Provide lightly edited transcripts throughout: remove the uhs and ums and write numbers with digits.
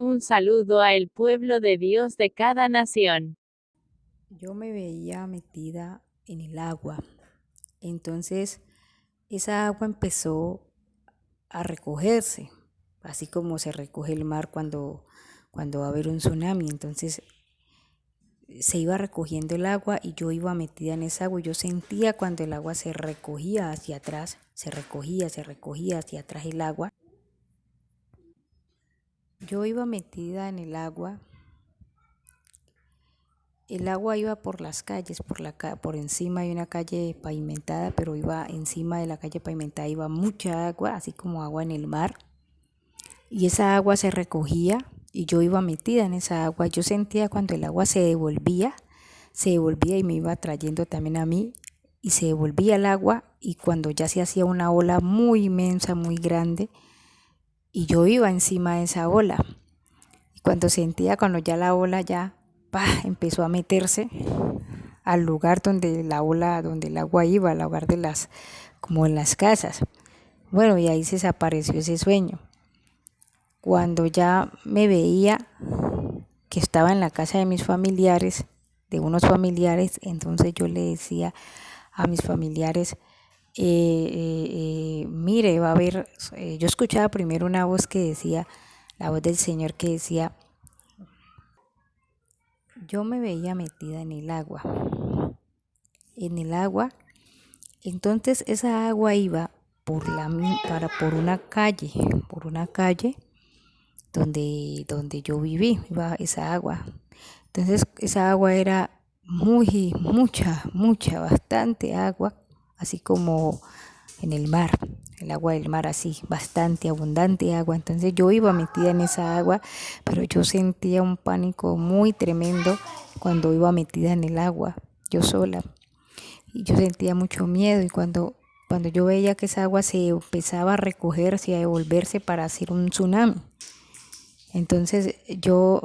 Un saludo a el pueblo de Dios de cada nación. Yo me veía metida en el agua. Entonces esa agua empezó a recogerse, así como se recoge el mar cuando va a haber un tsunami. Entonces se iba recogiendo el agua y yo iba metida en esa agua. Y yo sentía cuando el agua se recogía hacia atrás, se recogía hacia atrás el agua. Yo iba metida en el agua. El agua iba por las calles, por encima hay una calle pavimentada, pero iba encima de la calle pavimentada, iba mucha agua, así como agua en el mar. Y esa agua se recogía y yo iba metida en esa agua. Yo sentía cuando el agua se devolvía y me iba trayendo también a mí. Y se devolvía el agua y cuando ya se hacía una ola muy inmensa, muy grande, y yo iba encima de esa ola. Y cuando ya la ola ya empezó a meterse al lugar donde la ola, donde el agua iba, al lugar de como en las casas. Bueno, y ahí se desapareció ese sueño. Cuando ya me veía que estaba en la casa de mis familiares, de unos familiares, entonces yo le decía a mis familiares, mire, va a haber, yo escuchaba primero una voz que decía, la voz del Señor que decía, yo me veía metida en el agua. Entonces esa agua iba por una calle donde yo viví, iba esa agua. Entonces esa agua era mucha, bastante agua, así como en el mar, el agua del mar así, bastante abundante agua. Entonces yo iba metida en esa agua, pero yo sentía un pánico muy tremendo cuando iba metida en el agua, yo sola. Y yo sentía mucho miedo y cuando yo veía que esa agua se empezaba a recogerse y a devolverse para hacer un tsunami. Entonces yo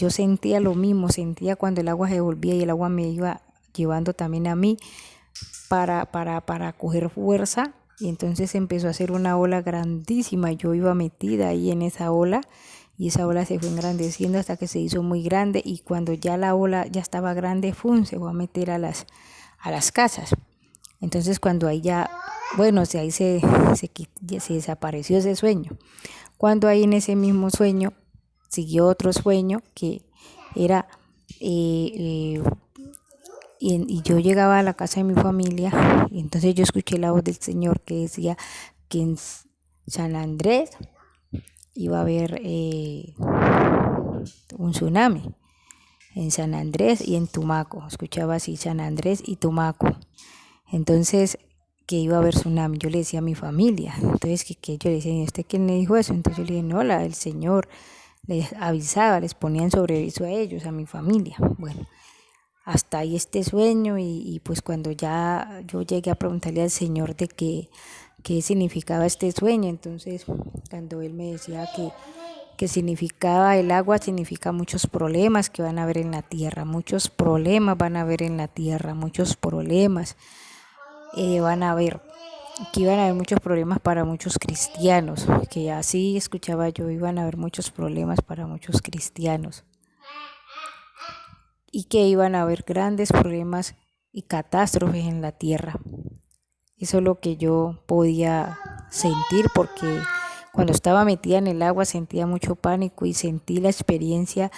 sentía lo mismo, sentía cuando el agua se devolvía y el agua me iba llevando también a mí para coger fuerza y entonces empezó a hacer una ola grandísima. Yo iba metida ahí en esa ola y esa ola se fue engrandeciendo hasta que se hizo muy grande y cuando ya la ola ya estaba grande, se fue a meter a las casas. Entonces cuando ahí ya, bueno, ahí se desapareció ese sueño. Cuando ahí en ese mismo sueño siguió otro sueño que era, eh, y yo llegaba a la casa de mi familia y entonces yo escuché la voz del Señor que decía que en San Andrés iba a haber un tsunami, en San Andrés y en Tumaco, escuchaba así San Andrés y Tumaco. Entonces, que iba a haber tsunami, yo le decía a mi familia, entonces que yo le decía, ¿y usted quién le dijo eso? Entonces yo le dije, no, el Señor les avisaba, les ponían sobre aviso a ellos, a mi familia. Bueno, hasta ahí este sueño y pues cuando ya yo llegué a preguntarle al Señor de qué significaba este sueño, entonces cuando Él me decía que significaba el agua, significa muchos problemas que van a haber en la tierra, muchos problemas van a haber en la tierra, muchos problemas van a haber, que iban a haber muchos problemas para muchos cristianos, que así escuchaba yo, iban a haber muchos problemas para muchos cristianos y que iban a haber grandes problemas y catástrofes en la tierra. Eso es lo que yo podía sentir porque cuando estaba metida en el agua sentía mucho pánico y sentí la experiencia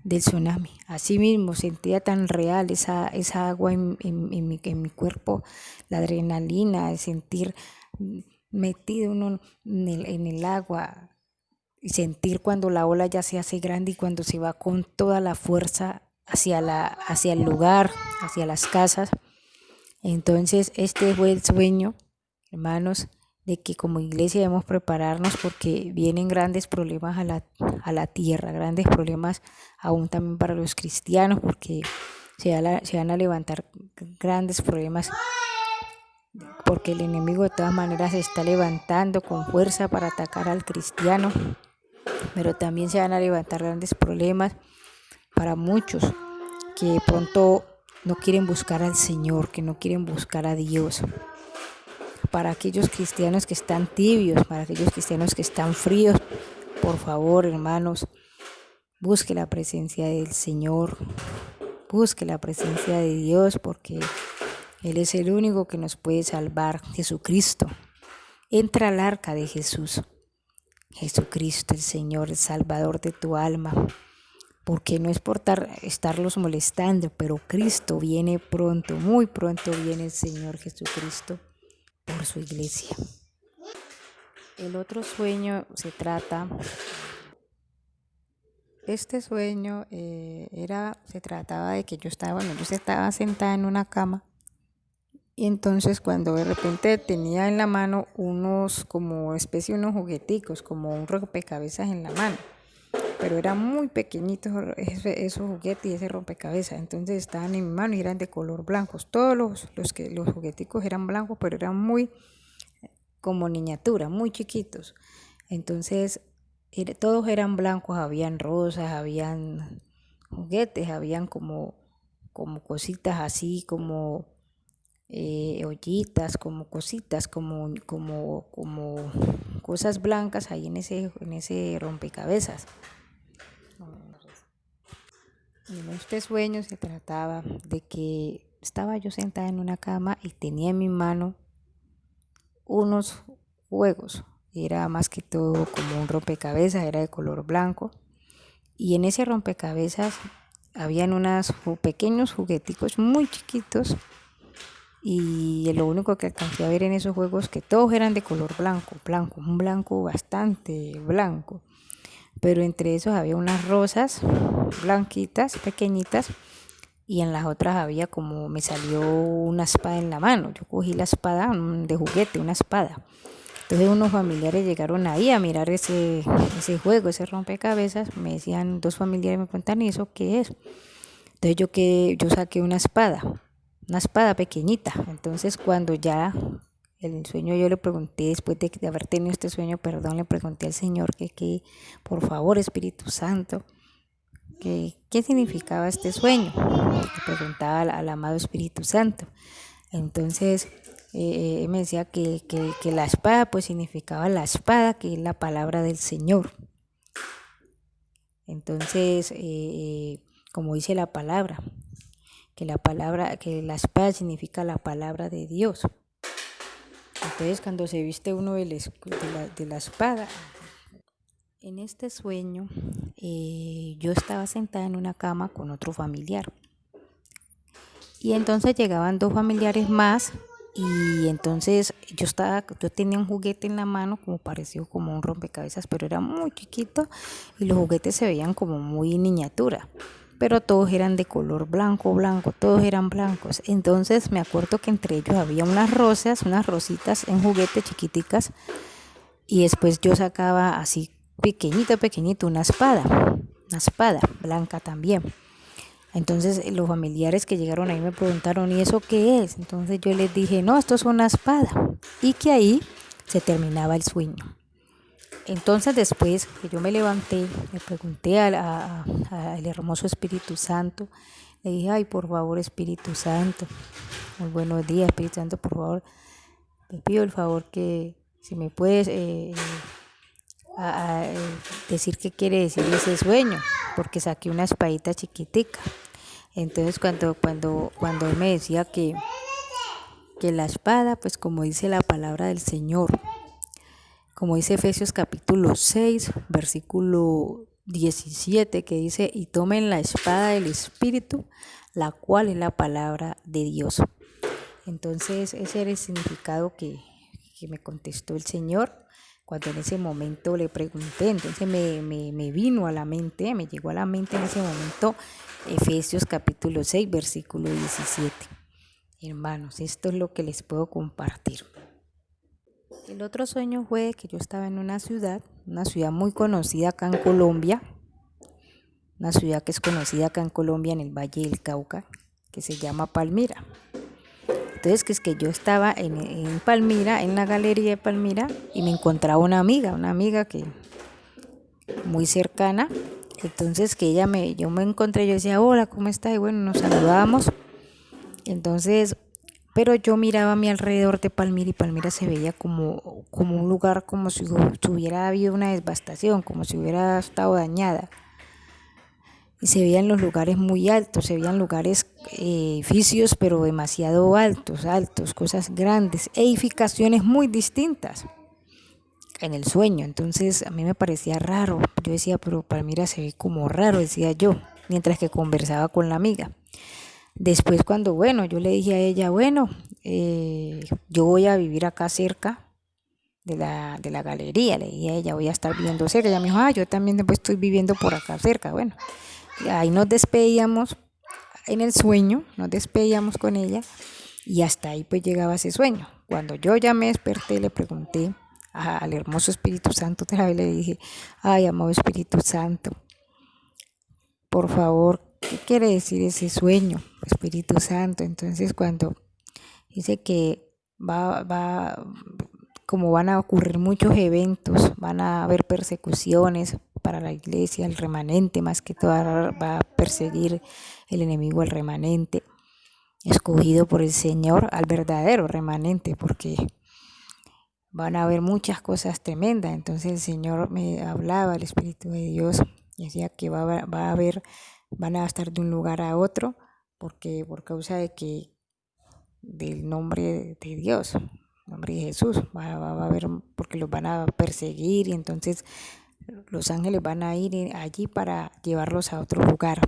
del tsunami. Así mismo sentía tan real esa agua en mi cuerpo, la adrenalina de sentir metido uno en el agua y sentir cuando la ola ya se hace grande y cuando se va con toda la fuerza hacia el lugar, hacia las casas. Entonces este fue el sueño, hermanos, de que como iglesia debemos prepararnos porque vienen grandes problemas a la tierra, grandes problemas aún también para los cristianos porque se van a levantar grandes problemas porque el enemigo de todas maneras se está levantando con fuerza para atacar al cristiano, pero también se van a levantar grandes problemas para muchos que de pronto no quieren buscar al Señor, que no quieren buscar a Dios. Para aquellos cristianos que están tibios, para aquellos cristianos que están fríos, por favor, hermanos, Busque la presencia del Señor, busque la presencia de Dios, porque Él es el único que nos puede salvar, Jesucristo. Entra al arca de Jesús, Jesucristo, el Señor, el Salvador de tu alma, porque no es por estarlos molestando, pero Cristo viene pronto, muy pronto viene el Señor Jesucristo por su iglesia. El otro sueño este sueño se trataba de que yo estaba sentada en una cama. Y entonces cuando de repente tenía en la mano unos jugueticos, como un rompecabezas en la mano, pero eran muy pequeñitos esos juguetes y ese rompecabezas. Entonces estaban en mi mano y eran de color blanco. Todos los jugueticos eran blancos, pero eran muy como miniatura, muy chiquitos. Entonces todos eran blancos, habían rosas, habían juguetes, habían como cositas así, como ollitas, como cositas, como cosas blancas ahí en ese rompecabezas. Y en este sueño se trataba de que estaba yo sentada en una cama y tenía en mi mano unos juegos. Era más que todo como un rompecabezas, era de color blanco. Y en ese rompecabezas habían unos pequeños jugueticos muy chiquitos. Y lo único que alcancé a ver en esos juegos que todos eran de color blanco, un blanco bastante blanco. Pero entre esos había unas rosas blanquitas, pequeñitas, y en las otras había me salió una espada en la mano. Yo cogí la espada de juguete, una espada. Entonces unos familiares llegaron ahí a mirar ese juego, ese rompecabezas. Me decían, dos familiares me preguntan, ¿y eso qué es? Entonces yo saqué una espada pequeñita. Entonces cuando ya el sueño yo le pregunté, después de haber tenido este sueño, le pregunté al Señor que por favor, Espíritu Santo, qué significaba este sueño. Le preguntaba al amado Espíritu Santo. Entonces me decía que la espada pues significaba la espada, que es la palabra del Señor. Entonces, como dice la palabra, que la espada significa la palabra de Dios. Entonces, cuando se viste uno de la espada, en este sueño yo estaba sentada en una cama con otro familiar. Y entonces llegaban dos familiares más y entonces yo tenía un juguete en la mano como parecido como un rompecabezas, pero era muy chiquito y los juguetes se veían como muy miniatura, pero todos eran de color blanco, todos eran blancos. Entonces me acuerdo que entre ellos había unas rositas en juguete chiquiticas, y después yo sacaba así pequeñito una espada blanca también. Entonces los familiares que llegaron ahí me preguntaron, ¿y eso qué es? Entonces yo les dije, no, esto es una espada. Y que ahí se terminaba el sueño. Entonces después que yo me levanté, le pregunté al hermoso Espíritu Santo, le dije, ay, por favor, Espíritu Santo, muy buenos días, Espíritu Santo, por favor, te pido el favor que si me puedes decir qué quiere decir ese sueño, porque saqué una espadita chiquitica. Entonces cuando él me decía que la espada, pues como dice la palabra del Señor, como dice Efesios capítulo 6, versículo 17, que dice, y tomen la espada del Espíritu, la cual es la palabra de Dios. Entonces ese era el significado que me contestó el Señor cuando en ese momento le pregunté. Entonces me vino a la mente, me llegó a la mente en ese momento Efesios capítulo 6, versículo 17. Hermanos, esto es lo que les puedo compartir. El otro sueño fue que yo estaba en una ciudad muy conocida acá en Colombia, una ciudad que es conocida acá en Colombia, en el Valle del Cauca, que se llama Palmira. Entonces, que es que yo estaba en Palmira, en la galería de Palmira, y me encontraba una amiga que muy cercana. Entonces, que yo me encontré, yo decía, hola, ¿cómo estás? Y bueno, nos saludábamos. Entonces, pero yo miraba a mi alrededor de Palmira, y Palmira se veía como un lugar, como si hubiera habido una devastación, como si hubiera estado dañada. y se veían los lugares muy altos, se veían lugares, edificios, pero demasiado altos, altos, cosas grandes, edificaciones muy distintas en el sueño. Entonces a mí me parecía raro. Yo decía, pero para mí se ve como raro, decía yo, mientras que conversaba con la amiga. Después cuando, bueno, yo le dije a ella, bueno, yo voy a vivir acá cerca de la galería, le dije a ella, voy a estar viviendo cerca. Ella me dijo, yo también después estoy viviendo por acá cerca. Bueno, y ahí nos despedíamos en el sueño, nos despedíamos con ella y hasta ahí pues llegaba ese sueño. Cuando yo ya me desperté, le pregunté al hermoso Espíritu Santo otra vez, le dije, ay, amado Espíritu Santo, por favor, ¿qué quiere decir ese sueño, Espíritu Santo? Entonces cuando dice que como van a ocurrir muchos eventos, van a haber persecuciones para la iglesia, el remanente más que todo va a perseguir el enemigo al remanente, escogido por el Señor, al verdadero remanente, porque van a haber muchas cosas tremendas. Entonces el Señor me hablaba, el Espíritu de Dios, y decía que van a estar de un lugar a otro, porque por causa del nombre de Dios, el nombre de Jesús, va a haber, porque los van a perseguir, y entonces los ángeles van a ir allí para llevarlos a otro lugar,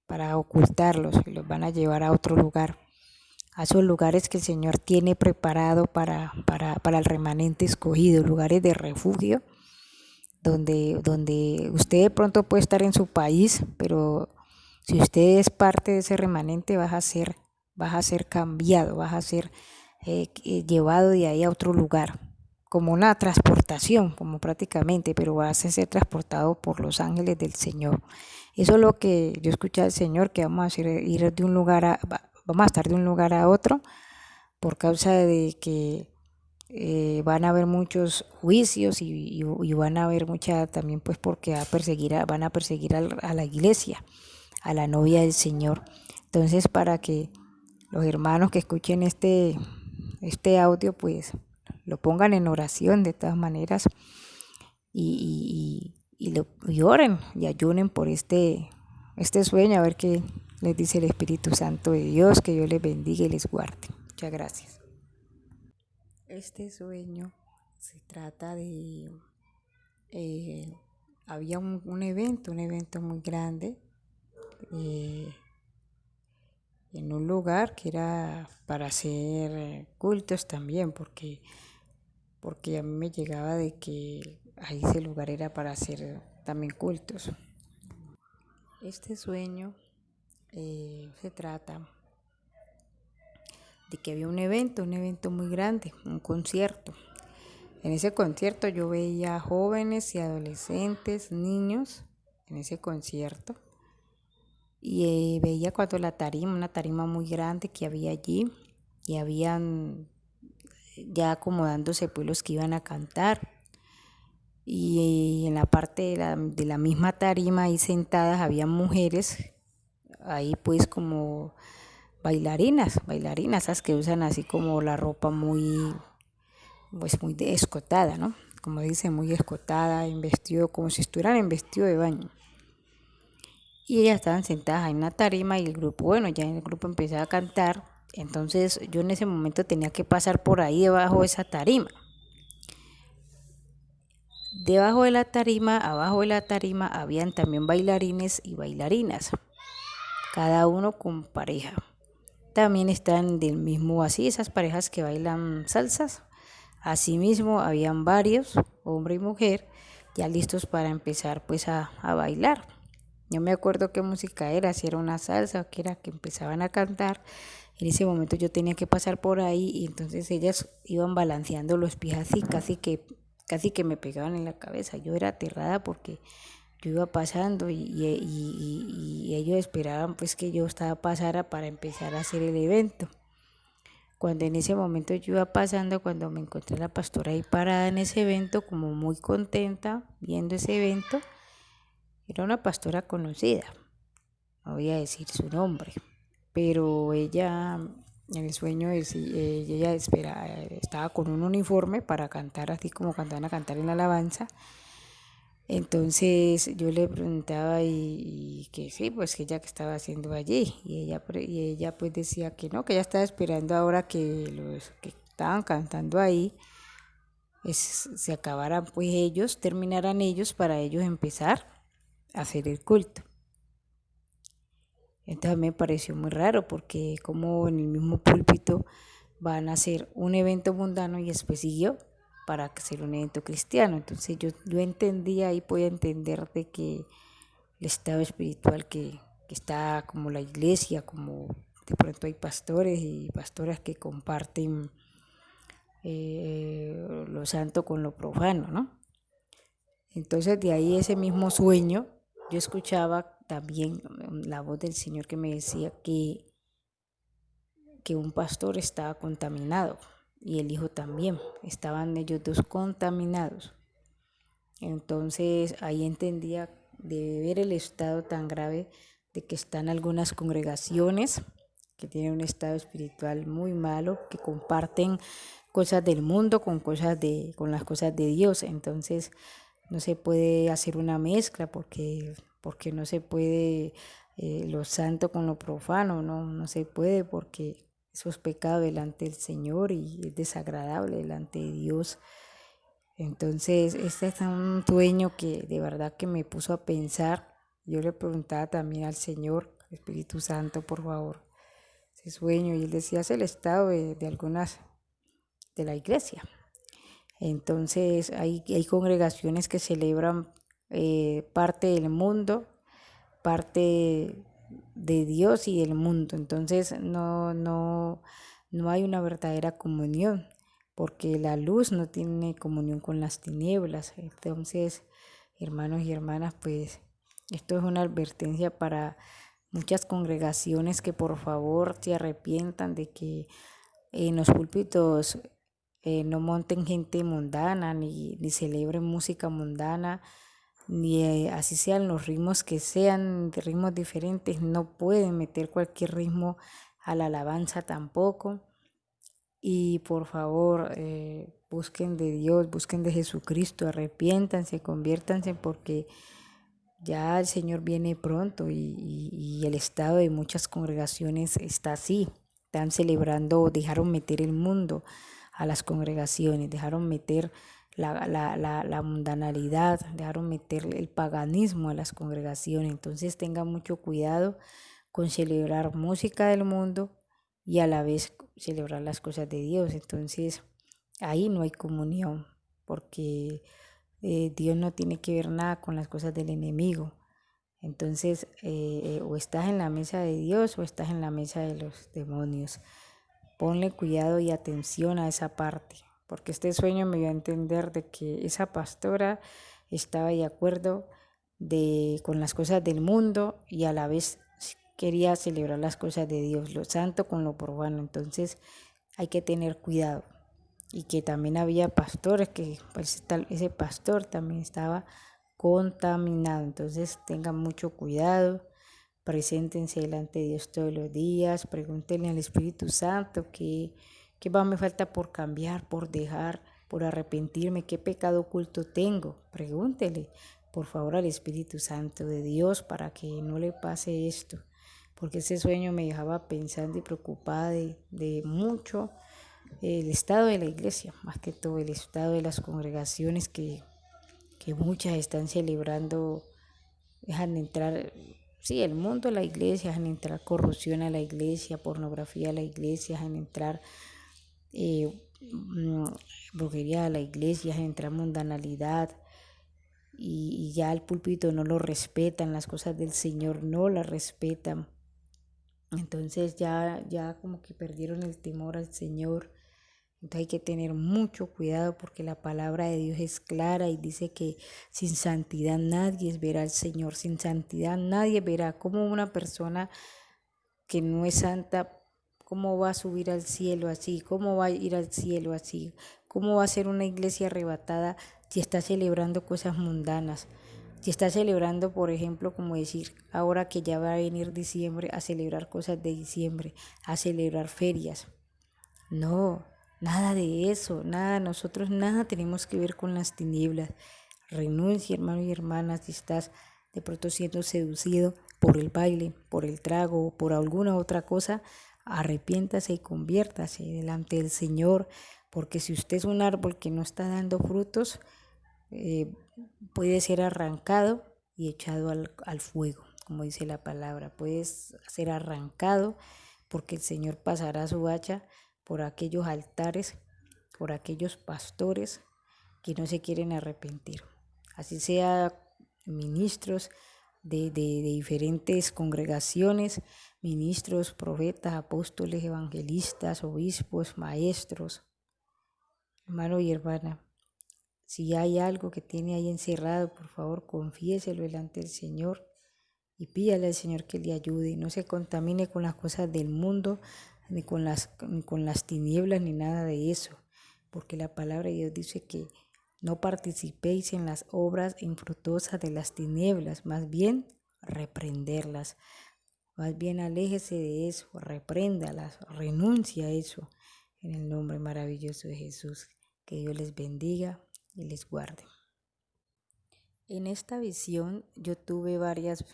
para ocultarlos, y los van a llevar a otro lugar, a esos lugares que el Señor tiene preparado para el remanente escogido, lugares de refugio, donde usted de pronto puede estar en su país, pero si usted es parte de ese remanente, vas a ser cambiado, vas a ser llevado de ahí a otro lugar, como una transportación, como prácticamente, pero vas a ser transportado por los ángeles del Señor. Eso es lo que yo escuché al Señor, que vamos a hacer, vamos a estar de un lugar a otro, por causa de que van a haber muchos juicios y van a haber mucha también, pues porque van a perseguir a la iglesia, a la novia del Señor. Entonces, para que los hermanos que escuchen este audio, pues lo pongan en oración de todas maneras, y oren y ayunen por este sueño, a ver qué les dice el Espíritu Santo de Dios, que Dios les bendiga y les guarde. Muchas gracias. Este sueño se trata de, había un evento muy grande, eh, en un lugar que era para hacer cultos también, porque a mí me llegaba de que ahí ese lugar era para hacer también cultos. Este sueño se trata de que había un evento muy grande, un concierto. En ese concierto yo veía jóvenes y adolescentes, niños, en ese concierto. Y veía cuando una tarima muy grande que había allí, y habían ya acomodándose pues los que iban a cantar. Y en la parte de la misma tarima ahí sentadas había mujeres, ahí pues como bailarinas, esas que usan así como la ropa pues muy escotada, ¿no? Como dice, muy escotada, en vestido, como si estuvieran en vestido de baño. Y ellas estaban sentadas ahí en una tarima, y el grupo, bueno, ya el grupo empezaba a cantar. Entonces yo en ese momento tenía que pasar por ahí debajo de esa tarima. Debajo de la tarima, abajo de la tarima, habían también bailarines y bailarinas, cada uno con pareja. También están del mismo, así esas parejas que bailan salsas. Asimismo, habían varios, hombre y mujer, ya listos para empezar pues a bailar. No me acuerdo qué música era, si era una salsa o qué era, que empezaban a cantar. En ese momento yo tenía que pasar por ahí, y entonces ellas iban balanceando los pies así, casi que me pegaban en la cabeza. Yo era aterrada porque yo iba pasando, y ellos esperaban pues que yo pasara para empezar a hacer el evento. Cuando en ese momento yo iba pasando, cuando me encontré a la pastora ahí parada en ese evento, como muy contenta viendo ese evento, era una pastora conocida, no voy a decir su nombre, pero ella en el sueño ella estaba con un uniforme para cantar, así como van a cantar en la alabanza. Entonces yo le preguntaba y que sí, pues que ella que estaba haciendo allí. Y ella pues decía que no, que ella estaba esperando ahora que los que estaban cantando ahí se acabaran pues ellos, terminaran ellos para ellos empezar a hacer el culto. Entonces me pareció muy raro porque como en el mismo púlpito van a hacer un evento mundano y después siguió para hacer un evento cristiano. Entonces yo entendía y podía entender de que el estado espiritual que está como la iglesia, como de pronto hay pastores y pastoras que comparten lo santo con lo profano, ¿no? Entonces de ahí ese mismo sueño, yo escuchaba también la voz del Señor que me decía que un pastor estaba contaminado y el hijo también, estaban ellos dos contaminados. Entonces ahí entendía de ver el estado tan grave de que están algunas congregaciones que tienen un estado espiritual muy malo, que comparten cosas del mundo con las cosas de Dios. Entonces no se puede hacer una mezcla porque no se puede lo santo con lo profano, no se puede porque eso es pecado delante del Señor y es desagradable delante de Dios. Entonces, este es un sueño que de verdad que me puso a pensar. Yo le preguntaba también al Señor, Espíritu Santo, por favor, ese sueño, y él decía, es el estado de algunas de la iglesia. Entonces, hay congregaciones que celebran parte del mundo, parte de Dios y del mundo. Entonces, no hay una verdadera comunión porque la luz no tiene comunión con las tinieblas. Entonces, hermanos y hermanas, pues esto es una advertencia para muchas congregaciones que por favor se arrepientan de que en los púlpitos no monten gente mundana, ni celebren música mundana, ni así sean los ritmos que sean, de ritmos diferentes, no pueden meter cualquier ritmo a la alabanza tampoco. Y por favor, busquen de Dios, busquen de Jesucristo, arrepiéntanse, conviértanse porque ya el Señor viene pronto y el estado de muchas congregaciones está así. Están celebrando, dejaron meter el mundo a las congregaciones, dejaron meter la mundanalidad, dejaron meter el paganismo a las congregaciones. Entonces tengan mucho cuidado con celebrar música del mundo y a la vez celebrar las cosas de Dios. Entonces ahí no hay comunión porque Dios no tiene que ver nada con las cosas del enemigo. Entonces, o estás en la mesa de Dios o estás en la mesa de los demonios. Ponle cuidado y atención a esa parte, porque este sueño me dio a entender de que esa pastora estaba de acuerdo con las cosas del mundo y a la vez quería celebrar las cosas de Dios, lo santo con lo profano. Entonces, hay que tener cuidado. Y que también había pastores que pues, ese pastor también estaba contaminado. Entonces tengan mucho cuidado, preséntense delante de Dios todos los días, pregúntenle al Espíritu Santo qué más me falta por cambiar, por dejar, por arrepentirme, qué pecado oculto tengo. Pregúntele por favor al Espíritu Santo de Dios para que no le pase esto, porque ese sueño me dejaba pensando y preocupada de mucho el estado de la iglesia, más que todo el estado de las congregaciones que muchas están celebrando, dejan entrar, sí, el mundo a la iglesia, dejan entrar corrupción a la iglesia, pornografía a la iglesia, dejan entrar eh, brujería a la iglesia, dejan entrar mundanalidad y ya el púlpito no lo respetan, las cosas del Señor no las respetan. Entonces ya como que perdieron el temor al Señor. Entonces hay que tener mucho cuidado porque la palabra de Dios es clara y dice que sin santidad nadie verá al Señor, sin santidad nadie verá cómo una persona que no es santa, cómo va a subir al cielo así, cómo va a ir al cielo así, cómo va a ser una iglesia arrebatada si está celebrando cosas mundanas. Si está celebrando, por ejemplo, como decir, ahora que ya va a venir diciembre, a celebrar cosas de diciembre, a celebrar ferias. No, nada de eso, nada, nosotros nada tenemos que ver con las tinieblas. Renuncia, hermano y hermana, si estás de pronto siendo seducido por el baile, por el trago o por alguna otra cosa, arrepiéntase y conviértase delante del Señor, porque si usted es un árbol que no está dando frutos, eh, puede ser arrancado y echado al fuego, como dice la palabra. Puede ser arrancado porque el Señor pasará su hacha por aquellos altares, por aquellos pastores que no se quieren arrepentir. Así sea ministros de diferentes congregaciones, ministros, profetas, apóstoles, evangelistas, obispos, maestros, hermano y hermana. Si hay algo que tiene ahí encerrado, por favor, confiéselo delante del Señor y pídale al Señor que le ayude. No se contamine con las cosas del mundo, ni con las tinieblas, ni nada de eso. Porque la palabra de Dios dice que no participéis en las obras infructuosas de las tinieblas, más bien reprenderlas. Más bien aléjese de eso, repréndalas, renuncia a eso. En el nombre maravilloso de Jesús, que Dios les bendiga y les guarde. En esta visión yo tuve varias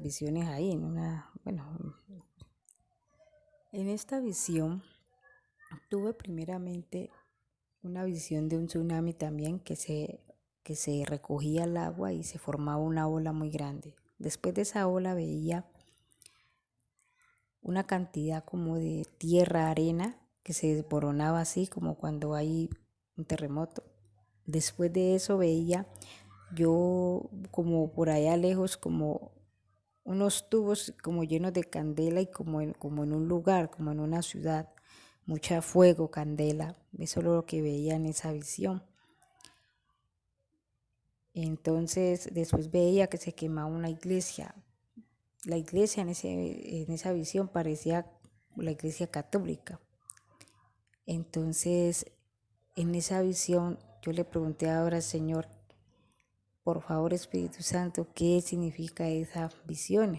visiones ahí. En esta visión tuve primeramente una visión de un tsunami también que se recogía el agua y se formaba una ola muy grande. Después de esa ola veía una cantidad como de tierra, arena, que se desmoronaba así como cuando hay un terremoto. Después de eso veía yo como por allá lejos como unos tubos como llenos de candela y como en un lugar, como en una ciudad, mucha fuego, candela. Eso es lo que veía en esa visión. Entonces después veía que se quemaba una iglesia. La iglesia en esa visión parecía la iglesia católica. Entonces en esa visión yo le pregunté ahora al Señor, por favor Espíritu Santo, ¿qué significa esa visión?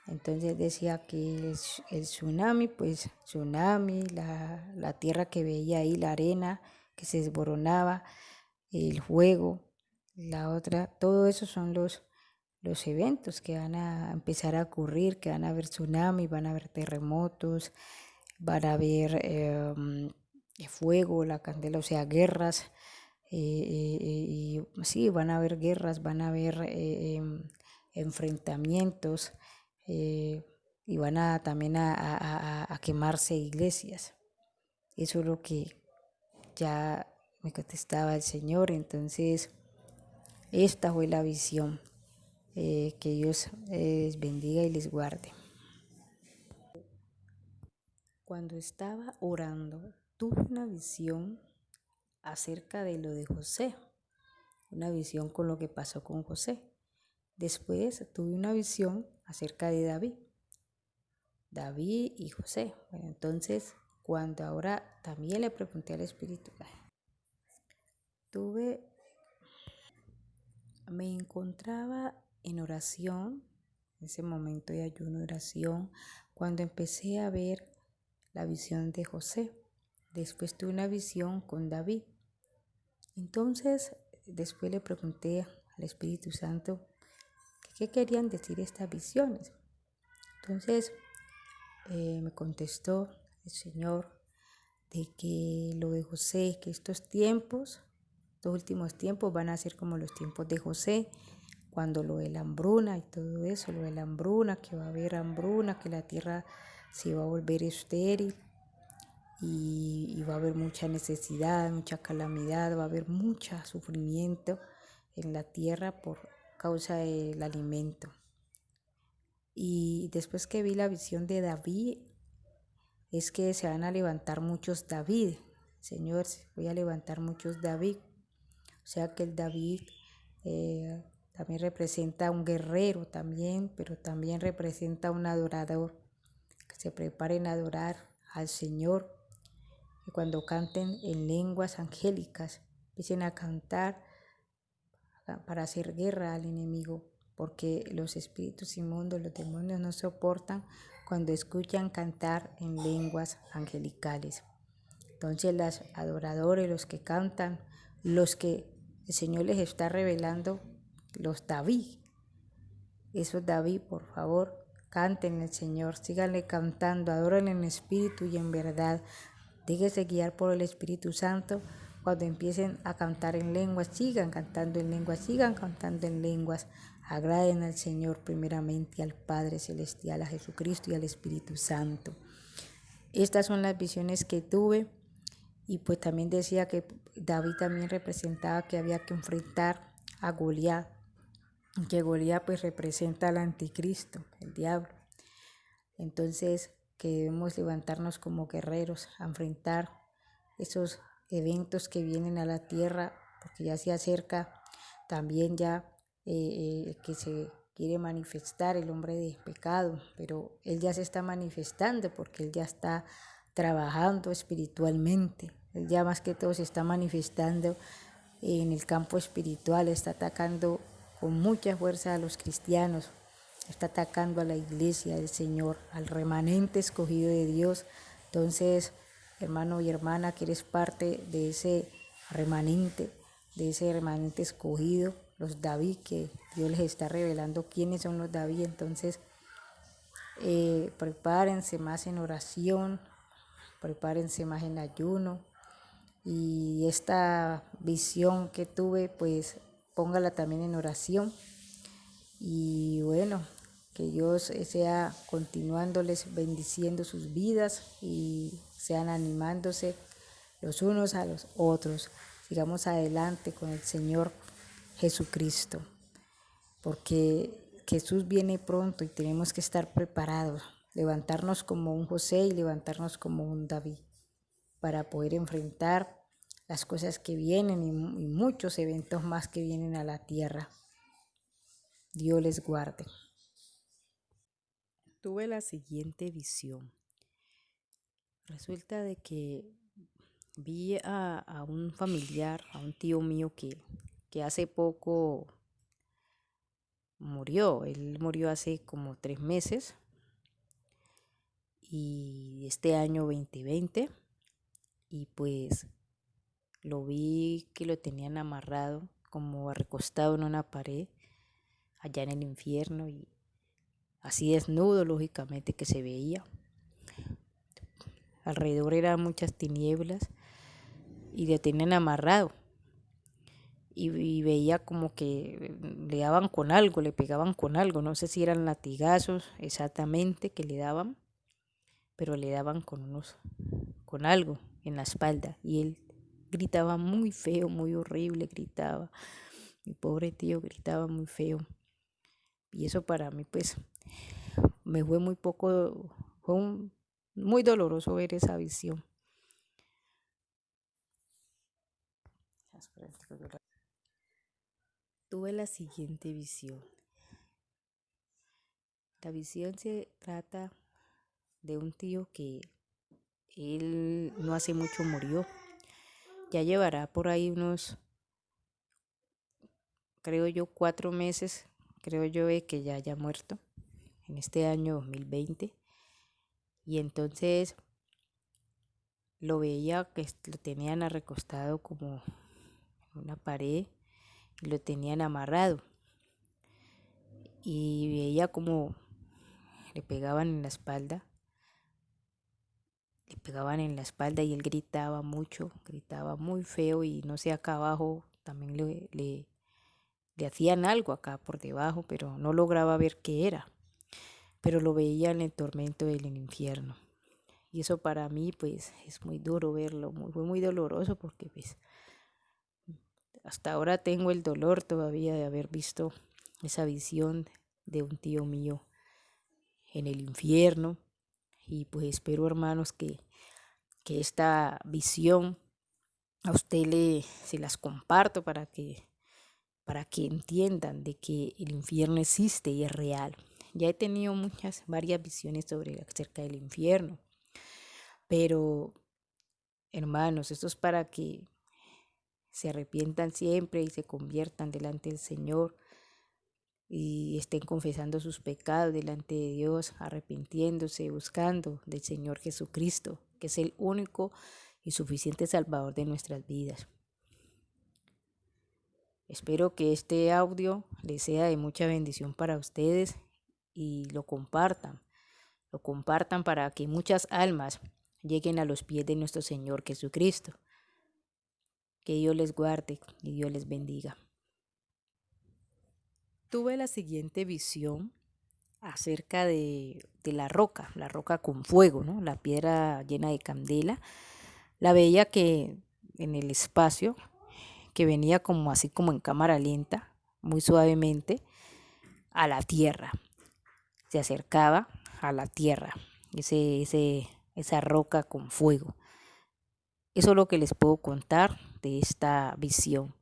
Entonces decía que el tsunami, pues tsunami, la tierra que veía ahí, la arena que se desboronaba, el fuego, la otra, todo eso son los eventos que van a empezar a ocurrir, que van a haber tsunami, van a haber terremotos, van a haber fuego, la candela, o sea, guerras, y sí, van a haber guerras, van a haber enfrentamientos, y van a también a quemarse iglesias. Eso es lo que ya me contestaba el Señor. Entonces, esta fue la visión. Que Dios les bendiga y les guarde. Cuando estaba orando, tuve una visión acerca de lo de José, una visión con lo que pasó con José. Después tuve una visión acerca de David y José. Bueno, entonces, cuando ahora también le pregunté al Espíritu, me encontraba en oración, en ese momento de ayuno, oración, cuando empecé a ver la visión de José. Después tuve una visión con David. Entonces, después le pregunté al Espíritu Santo qué querían decir estas visiones. Entonces, me contestó el Señor de que lo de José, que estos últimos tiempos van a ser como los tiempos de José, cuando lo de la hambruna y todo eso, lo de la hambruna, que va a haber hambruna, que la tierra se va a volver estéril y va a haber mucha necesidad, mucha calamidad, va a haber mucho sufrimiento en la tierra por causa del alimento. Y después que vi la visión de David, es que se van a levantar muchos David. Señor, voy a levantar muchos David. O sea que el David también representa a un guerrero también, pero también representa a un adorador. Que se preparen a adorar al Señor. Y cuando canten en lenguas angélicas, empiecen a cantar para hacer guerra al enemigo, porque los espíritus inmundos, los demonios no soportan cuando escuchan cantar en lenguas angelicales. Entonces los adoradores, los que cantan, los que El Señor les está revelando los David. Esos David, por favor, canten al Señor, síganle cantando, adoren en espíritu y en verdad. Déjense guiar por el Espíritu Santo. Cuando empiecen a cantar en lenguas, sigan cantando en lenguas, sigan cantando en lenguas. Agraden al Señor primeramente, al Padre Celestial, a Jesucristo y al Espíritu Santo. Estas son las visiones que tuve, y pues también decía que David también representaba que había que enfrentar a Goliat, que Goliat pues representa al anticristo, el diablo. Entonces que debemos levantarnos como guerreros a enfrentar esos eventos que vienen a la tierra, porque ya se acerca también ya que se quiere manifestar el hombre de pecado, pero él ya se está manifestando porque él ya está trabajando espiritualmente. Él ya más que todo se está manifestando en el campo espiritual, está atacando con mucha fuerza a los cristianos, está atacando a la iglesia del Señor, al remanente escogido de Dios. Entonces, hermano y hermana, que eres parte remanente, de ese remanente escogido, los David, que Dios les está revelando quiénes son los David. Entonces, prepárense más en oración, prepárense más en ayuno, y esta visión que tuve, pues póngala también en oración. Y bueno, que Dios sea continuándoles bendiciendo sus vidas y sean animándose los unos a los otros. Sigamos adelante con el Señor Jesucristo, porque Jesús viene pronto y tenemos que estar preparados, levantarnos como un José y levantarnos como un David, para poder enfrentar las cosas que vienen y muchos eventos más que vienen a la tierra. Dios les guarde. Tuve la siguiente visión. Resulta de que vi a un familiar, a un tío mío que hace poco murió. Él murió hace como 3 meses, y este año 2020, y pues lo vi que lo tenían amarrado, como recostado en una pared, allá en el infierno, y así desnudo, lógicamente, que se veía. Alrededor eran muchas tinieblas y le tenían amarrado. Y veía como que le daban con algo, le pegaban con algo. No sé si eran latigazos exactamente que le daban, pero le daban con algo en la espalda. Y él gritaba muy feo, muy horrible, gritaba. Mi pobre tío gritaba muy feo. Y eso para mí pues me fue muy doloroso ver esa visión. Tuve la siguiente visión. La visión se trata de un tío que él no hace mucho murió. Ya llevará por ahí unos, creo yo, 4 meses, creo yo, que ya haya muerto en este año 2020. Y entonces lo veía que lo tenían recostado como en una pared y lo tenían amarrado. Y veía como le pegaban en la espalda. Le pegaban en la espalda y él gritaba mucho, gritaba muy feo, y no sé, acá abajo también le hacían algo acá por debajo, pero no lograba ver qué era. Pero lo veía en el tormento del infierno. Y eso para mí pues es muy duro verlo, fue muy doloroso, porque pues hasta ahora tengo el dolor todavía de haber visto esa visión de un tío mío en el infierno. Y pues espero, hermanos, que esta visión a usted se las comparto para que entiendan de que el infierno existe y es real. Ya he tenido varias visiones acerca del infierno, pero hermanos, esto es para que se arrepientan siempre y se conviertan delante del Señor y estén confesando sus pecados delante de Dios, arrepintiéndose, buscando del Señor Jesucristo, que es el único y suficiente Salvador de nuestras vidas. Espero que este audio les sea de mucha bendición para ustedes y lo compartan para que muchas almas lleguen a los pies de nuestro Señor Jesucristo. Que Dios les guarde y Dios les bendiga. Tuve la siguiente visión acerca de la roca con fuego, ¿no? La piedra llena de candela. La veía que en el espacio, que venía como así como en cámara lenta, muy suavemente, a la tierra. Se acercaba a la tierra, esa roca con fuego. Eso es lo que les puedo contar de esta visión.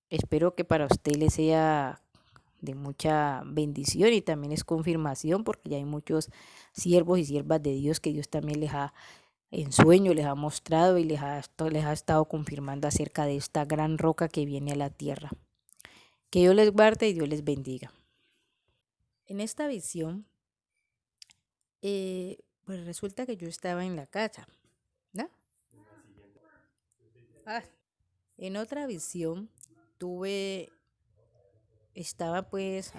Espero que para usted les sea de mucha bendición y también es confirmación porque ya hay muchos siervos y siervas de Dios que Dios también les ha en sueño, les ha mostrado y les ha estado confirmando acerca de esta gran roca que viene a la tierra. Que Dios les guarde y Dios les bendiga. En esta visión, pues resulta que yo estaba en la casa, ¿no? Ah, en otra visión estaba pues,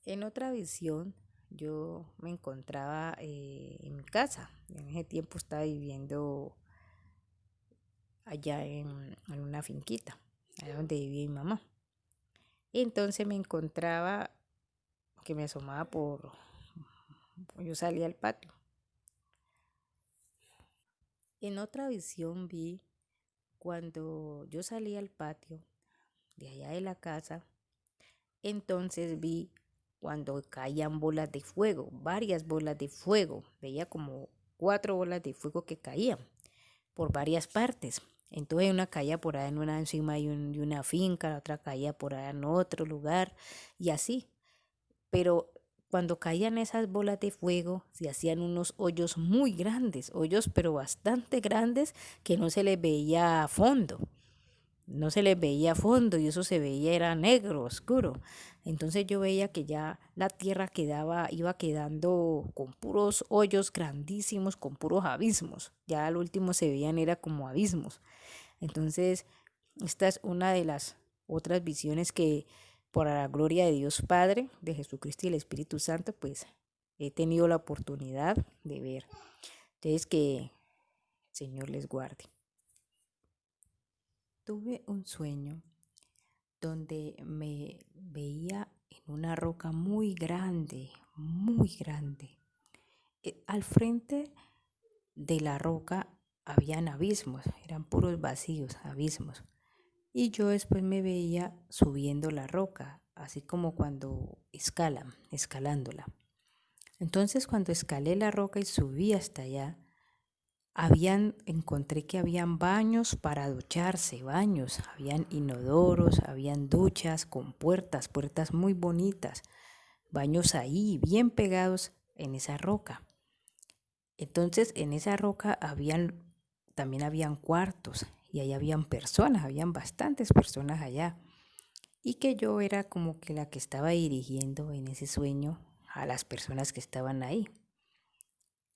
en otra visión yo me encontraba en mi casa. En ese tiempo estaba viviendo allá en una finquita, allá donde vivía mi mamá. Entonces me encontraba que me asomaba yo salía al patio. En otra visión vi cuando yo salía al patio de allá de la casa, entonces vi cuando caían bolas de fuego, varias bolas de fuego, veía como 4 bolas de fuego que caían por varias partes. Entonces una caía por allá en una encima de una finca, la otra caía por allá en otro lugar y así. Pero cuando caían esas bolas de fuego, se hacían unos hoyos muy grandes, hoyos pero bastante grandes que no se les veía fondo. No se les veía fondo y eso se veía era negro, oscuro. Entonces yo veía que ya la tierra iba quedando con puros hoyos grandísimos, con puros abismos. Ya al último se veían era como abismos. Entonces, esta es una de las otras visiones que por la gloria de Dios Padre, de Jesucristo y el Espíritu Santo, pues he tenido la oportunidad de ver. Entonces, que el Señor les guarde. Tuve un sueño donde me veía en una roca muy grande, muy grande. Al frente de la roca habían abismos, eran puros vacíos, abismos. Y yo después me veía subiendo la roca, así como cuando escalándola. Entonces cuando escalé la roca y subí hasta allá, encontré que habían baños para ducharse, baños, habían inodoros, habían duchas con puertas muy bonitas, baños ahí bien pegados en esa roca. Entonces en esa roca también habían cuartos y ahí habían personas, habían bastantes personas allá. Y que yo era como que la que estaba dirigiendo en ese sueño a las personas que estaban ahí.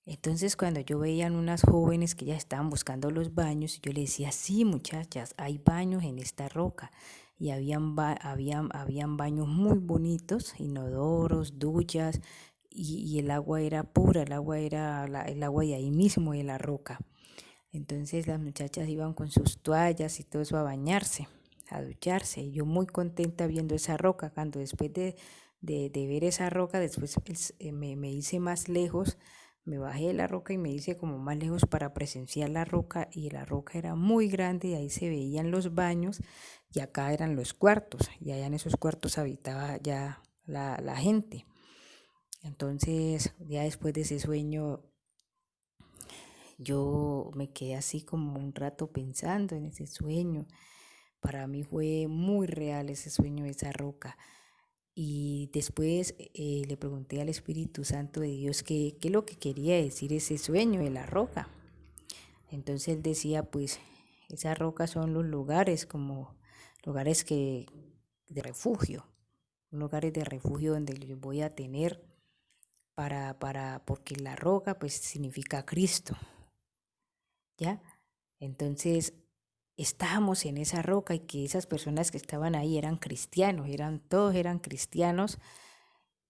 Entonces cuando yo veía unas jóvenes que ya estaban buscando los baños, yo les decía, sí muchachas, hay baños en esta roca. Y habían baños muy bonitos, inodoros, duchas, y el agua era pura, el agua era el agua de ahí mismo, de la roca. Entonces las muchachas iban con sus toallas y todo eso a bañarse, a ducharse. Y yo muy contenta viendo esa roca. Cuando después de ver esa roca, después me hice más lejos, me bajé de la roca y me hice como más lejos para presenciar la roca. Y la roca era muy grande y ahí se veían los baños y acá eran los cuartos. Y allá en esos cuartos habitaba ya la gente. Entonces ya después de ese sueño yo me quedé así como un rato pensando en ese sueño. Para mí fue muy real ese sueño, esa roca. Y después le pregunté al Espíritu Santo de Dios qué es lo que quería decir ese sueño de la roca. Entonces él decía, pues esas rocas son los lugares como lugares de refugio, lugares de refugio donde yo voy a tener porque la roca pues significa Cristo. ¿Ya? Entonces, estábamos en esa roca y que esas personas que estaban ahí eran cristianos, todos eran cristianos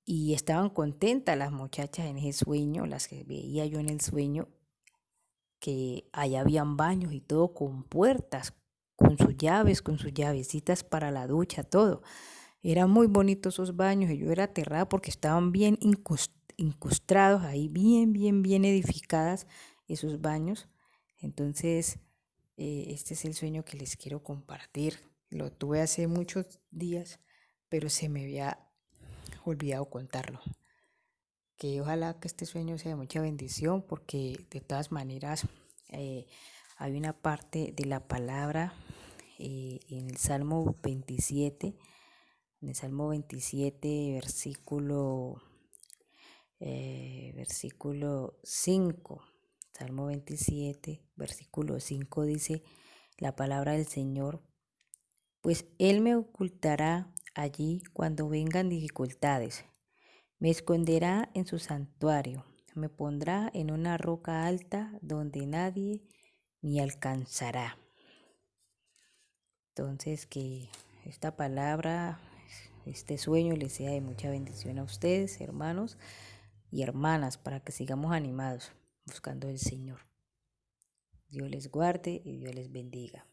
y estaban contentas las muchachas en ese sueño, las que veía yo en el sueño, que allá habían baños y todo con puertas, con sus llavecitas para la ducha, todo. Eran muy bonitos esos baños y yo era aterrada porque estaban bien incrustados ahí, bien edificadas esos baños. Entonces, este es el sueño que les quiero compartir. Lo tuve hace muchos días, pero se me había olvidado contarlo. Que ojalá que este sueño sea de mucha bendición porque de todas maneras eh, hay una parte de la palabra en el Salmo 27, versículo 5. Salmo 27, versículo 5 dice la palabra del Señor, pues Él me ocultará allí cuando vengan dificultades, me esconderá en su santuario, me pondrá en una roca alta donde nadie me alcanzará. Entonces, que esta palabra, este sueño les sea de mucha bendición a ustedes, hermanos y hermanas, para que sigamos animados buscando al Señor. Dios les guarde y Dios les bendiga.